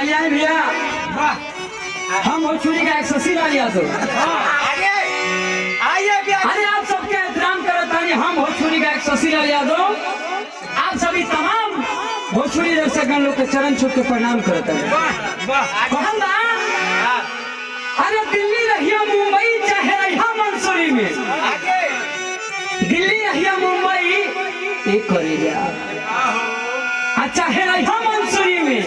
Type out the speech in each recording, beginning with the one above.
चलिए आए भैया, हम भोजपुरी का एक शशि लाल यादव। अरे आप सबके एहतराम करता है, हम भोजपुरी का एक शशि लाल यादव आप सभी तमाम भोजपुरी दर्शकगण लोग के चरण छू के प्रणाम करता है। अरे दिल्ली रहिया मुंबई चाहे रहिया मंसूरी में, दिल्ली रहिया मुंबई एक करे चाहे रहिया मंसूरी में,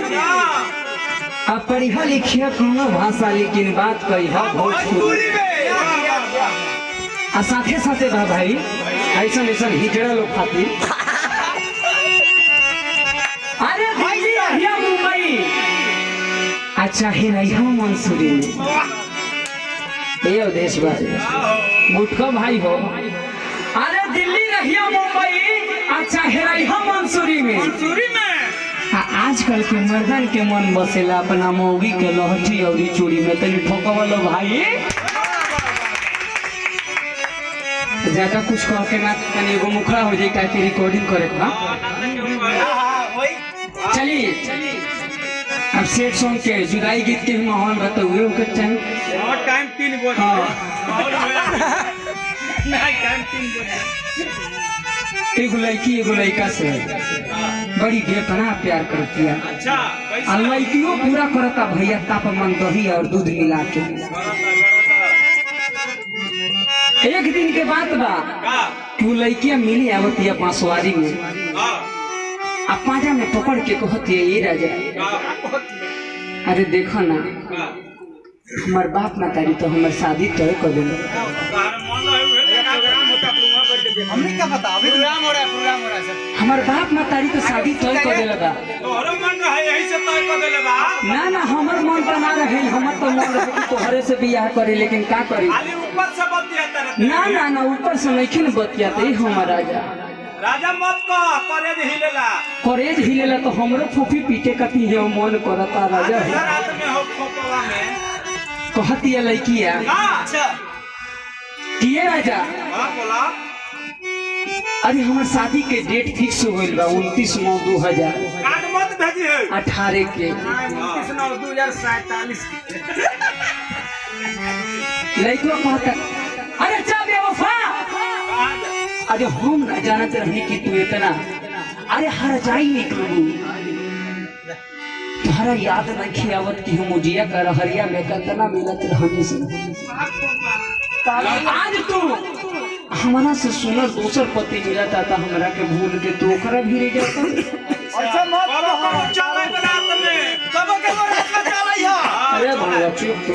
अब पढ़िया लिखिया कोनो भाषा लेकिन बात कही भोजपुरी में। साथे साथे बा भाई ऐसा ऐसा हिजड़ा लोग खातिर। अरे दिल्ली रहिया मुंबई चाहे रहिया मंसूरी में, ये देश मुठका भाई हो। अरे दिल्ली रहिया मुंबई चाहे रहिया मंसूरी में, आजकल के मर्दन के मन बसेला अपना मौगी के लहठी और चूड़ी में तनी ठोकवलो भाई। ज्यादा कुछ कह के ना तनी एगो मुखरा हो जाए काहे रिकॉर्डिंग करे था। चलिए अब सेट सॉन्ग के जुदाई गीत के माहौल बताओगे ओके टाइम 3 बजे। एगो लड़की एगो लड़का से बड़ी बेपनाह प्यार करती है। अच्छा लड़कियों पूरा करता भैया तापमान दही और दूध मिला के। एक दिन के बाद बा कि लड़कियां मिली आवती है बांसवारी में, अब पाजा में पकड़ के कहती है ये राजा अरे देखो ना हमार बाप ना तारी तो हमार शादी तय कर दे। हमार बाप ना तारी तो शादी तय कर दे लगा। ना ना हमार मन तो ना रहे, हमार तो मन रहे कि तोहरे से बियाह करे, लेकिन का करी ना ना ना ऊपर से नहीं न बतियाते हमार राजा। राजा मत कह, करेज हिलेला तो हमरो फूफी पीटे कती है मन करता राजा। कहती है लड़किया किए राजा अरे हमार शादी के डेट फिक्स हो गई बा 29/9/2018 के। 29/9/2047 लड़कियों कहता अरे चा बेवफा, अरे हम न जानत रही कि तू इतना अरे हर जाई निकलू, तुम्हारा याद नहीं आवत कि हम उजिया का रहरिया में कितना मिलत रहनी से। आज तू हमारा से सुनर दूसर पति मिला था हमरा के भूल के तू ओकरा भी रह जाता। अच्छा मत चले बनात में कब के रात में चलाई है। अरे भैया चुप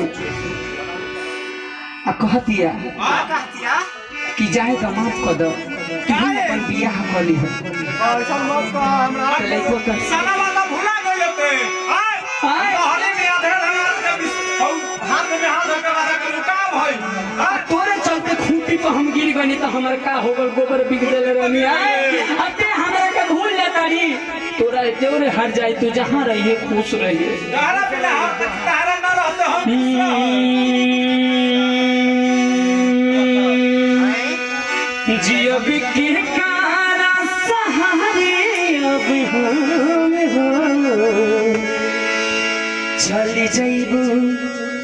आ कहतिया कि जाए तो माफ कर दो कि हम अपन बियाह कर ली है। ऐसा मत कह हमरा लइको का साला वाला भुला गइल ते हाय तोहरे में आधे हाथ में हाथ धर के वाला के का भइल तोरे चलते खूंटी पर हम गिर गनी तो हमर का हो गल गोबर बिक देले रहनी। अते हमरा के भूल जातारी तोरा देवरे हट जाए तू जहां रहिए खुश रहिए। तारा पहले हाथ तारा ना रहते हम जियब के कारा सहारे अब हम हो चली जाइबू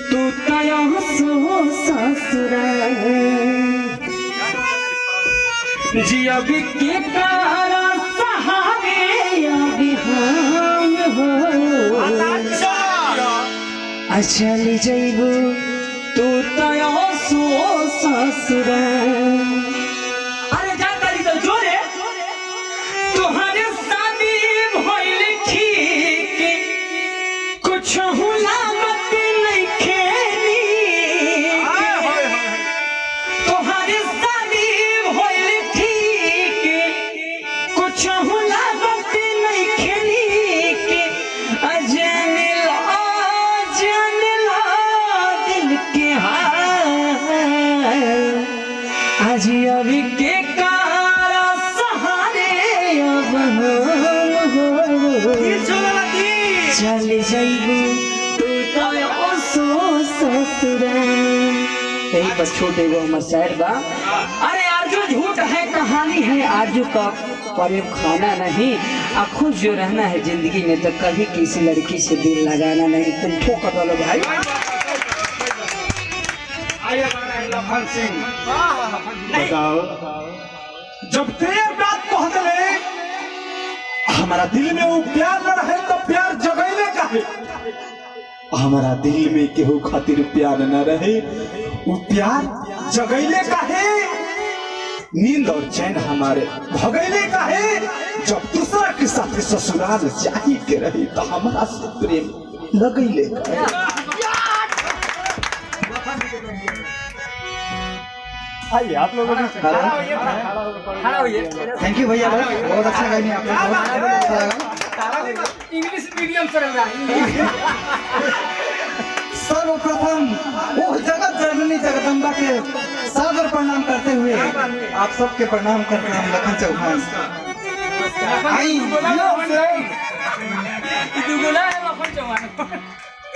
तू तया सो ससुरा। जियब के कारा सहारे अब हम हो चली जाइबू तू तया सो ससुरा। अरे जा तारी तो जोरे तुम्हारे शादी भइल ठीक कुछ लागत नहीं खेली। तुम्हारे शादी भइल ठीक कुछ लागत नहीं खेली के जान ला दिल के हाल। आज अभी के कारा सहारे अब चल जाइबू तू तो सो ससुरा। यही पर छोटे वो हमार शायर बा। अरे आरजू झूठ है कहानी है आरजू का पर खाना नहीं। और खुश जो रहना है जिंदगी में तो कभी किसी लड़की से दिल लगाना नहीं। तुम ठोकर दो भाई। लखन सिंह बताओ, जब ते बात कह दिले हमारा दिल में वो प्यार न रहे तो प्यार जगैले काहे? हमारा दिल में केहू खातिर प्यार न रहे वो प्यार जगैले काहे? नींद और चैन हमारे भगैले काहे? जब दूसरा के साथ ससुराल जाही के रही तो हमारा से प्रेम लगैले काहे? आइए आप लोगों ने खड़ा होइए। थैंक यू भैया, बहुत अच्छा गाने आपने, बहुत अच्छा लगा। इंग्लिश मीडियम चल रहा है। सर्वप्रथम वो जगत जननी जगदम्बा के सादर प्रणाम करते हुए आप सबके प्रणाम करते हैं हम लखन चौहान।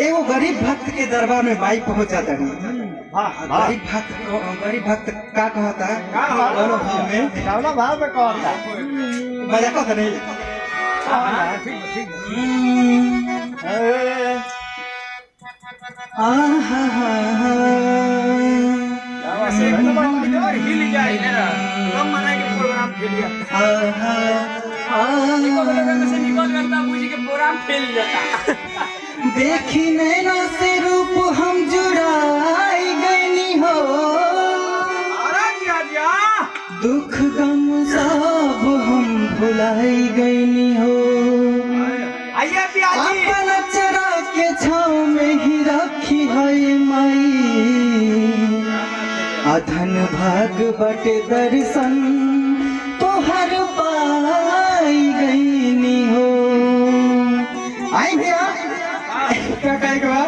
एगो गरीब भक्त के दरबार में बाई पहुंच जाता है। गरीब भक्त का कहता है दोनों भाव में मजा को नहीं। देखी नैना से रूप हम जुड़ाई गईनी हो, दुख गम सब हम भुलाई गईनी हो। अपन चरा के छाँव में ही रखी है माई, अधन भाग बटे दर्शन तोहर पाई गईनी हो। आई भैया क्या कहेगा?